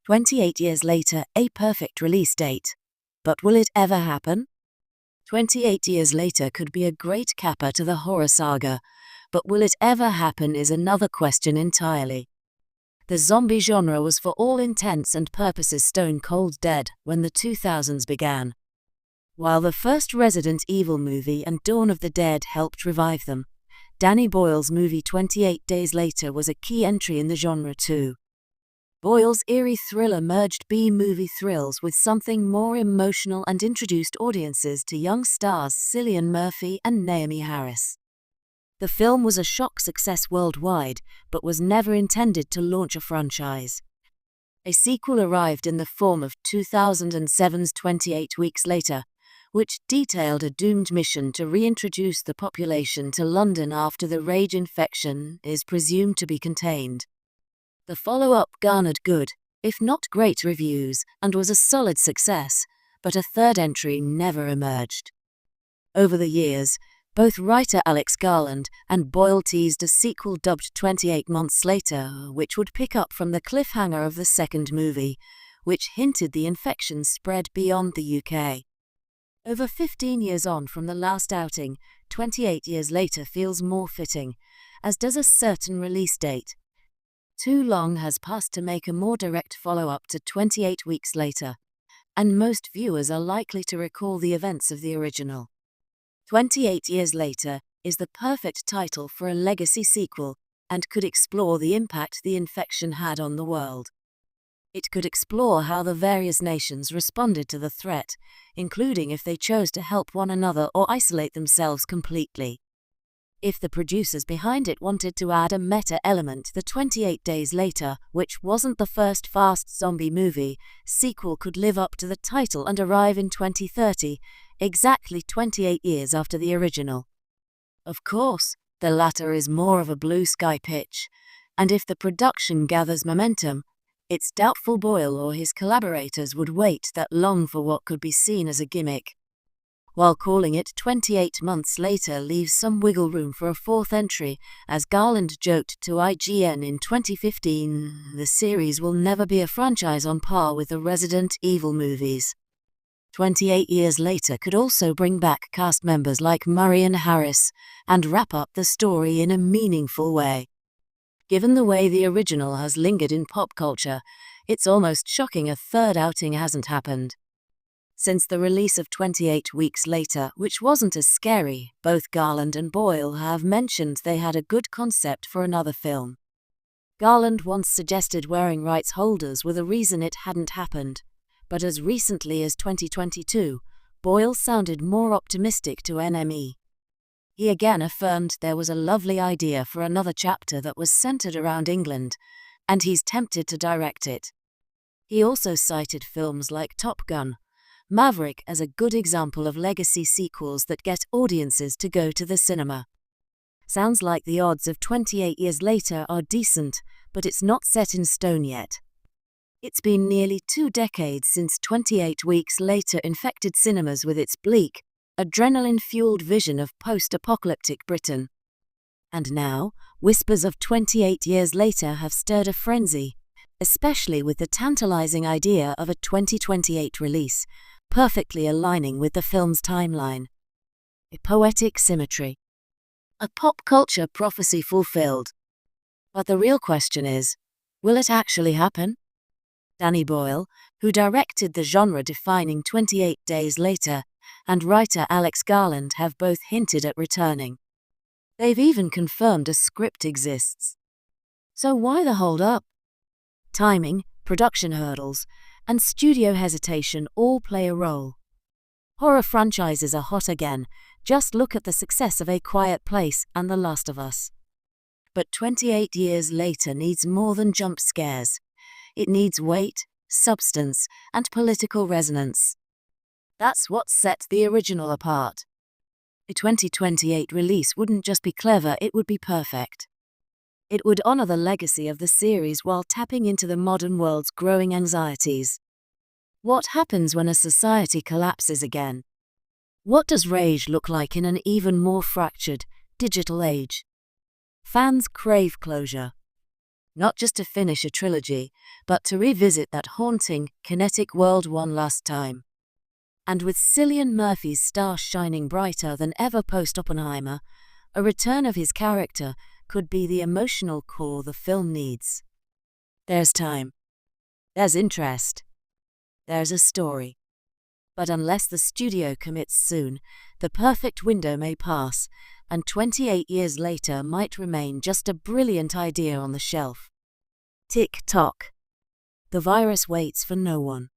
28 years later, a perfect release date. But will it ever happen? 28 years later could be a great capper to the horror saga, but will it ever happen is another question entirely. The zombie genre was for all intents and purposes stone cold dead when the 2000s began. While the first Resident Evil movie and Dawn of the Dead helped revive them, Danny Boyle's movie 28 Days Later was a key entry in the genre too. Boyle's eerie thriller merged B-movie thrills with something more emotional and introduced audiences to young stars Cillian Murphy and Naomi Harris. The film was a shock success worldwide, but was never intended to launch a franchise. A sequel arrived in the form of 2007's 28 Weeks Later, which detailed a doomed mission to reintroduce the population to London after the rage infection is presumed to be contained. The follow-up garnered good, if not great reviews, and was a solid success, but a third entry never emerged. Over the years, both writer Alex Garland and Boyle teased a sequel dubbed 28 Months Later, which would pick up from the cliffhanger of the second movie, which hinted the infection spread beyond the UK. Over 15 years on from the last outing, 28 years later feels more fitting, as does a certain release date. Too long has passed to make a more direct follow-up to 28 Weeks Later, and most viewers are likely to recall the events of the original. 28 Years Later is the perfect title for a legacy sequel and could explore the impact the infection had on the world. It could explore how the various nations responded to the threat, including if they chose to help one another or isolate themselves completely. If the producers behind it wanted to add a meta element, the 28 Days Later, which wasn't the first fast zombie movie, sequel could live up to the title and arrive in 2030, exactly 28 years after the original. Of course, the latter is more of a blue sky pitch, and if the production gathers momentum, it's doubtful Boyle or his collaborators would wait that long for what could be seen as a gimmick. While calling it 28 Months Later leaves some wiggle room for a fourth entry, as Garland joked to IGN in 2015, the series will never be a franchise on par with the Resident Evil movies. 28 Years Later could also bring back cast members like Murray and Harris, and wrap up the story in a meaningful way. Given the way the original has lingered in pop culture, it's almost shocking a third outing hasn't happened. Since the release of 28 Weeks Later, which wasn't as scary, both Garland and Boyle have mentioned they had a good concept for another film. Garland once suggested wearing rights holders were the reason it hadn't happened, but as recently as 2022, Boyle sounded more optimistic to NME. He again affirmed there was a lovely idea for another chapter that was centered around England, and he's tempted to direct it. He also cited films like Top Gun, Maverick as a good example of legacy sequels that get audiences to go to the cinema. Sounds like the odds of 28 Years Later are decent, but it's not set in stone yet. It's been nearly 2 decades since 28 Weeks Later infected cinemas with its bleak, adrenaline-fueled vision of post-apocalyptic Britain. And now, whispers of 28 Years Later have stirred a frenzy, especially with the tantalizing idea of a 2028 release, perfectly aligning with the film's timeline. A poetic symmetry. A pop culture prophecy fulfilled. But the real question is, will it actually happen? Danny Boyle, who directed the genre-defining 28 Days Later, and writer Alex Garland have both hinted at returning. They've even confirmed a script exists. So why the hold-up? Timing, production hurdles, and studio hesitation all play a role. Horror franchises are hot again, just look at the success of A Quiet Place and The Last of Us. But 28 Years Later needs more than jump scares. It needs weight, substance, and political resonance. That's what sets the original apart. A 2028 release wouldn't just be clever, it would be perfect. It would honor the legacy of the series while tapping into the modern world's growing anxieties. What happens when a society collapses again? What does rage look like in an even more fractured, digital age? Fans crave closure. Not just to finish a trilogy, but to revisit that haunting, kinetic world one last time. And with Cillian Murphy's star shining brighter than ever post-Oppenheimer, a return of his character could be the emotional core the film needs. There's time. There's interest. There's a story. But unless the studio commits soon, the perfect window may pass, and 28 years later might remain just a brilliant idea on the shelf. Tick-tock. The virus waits for no one.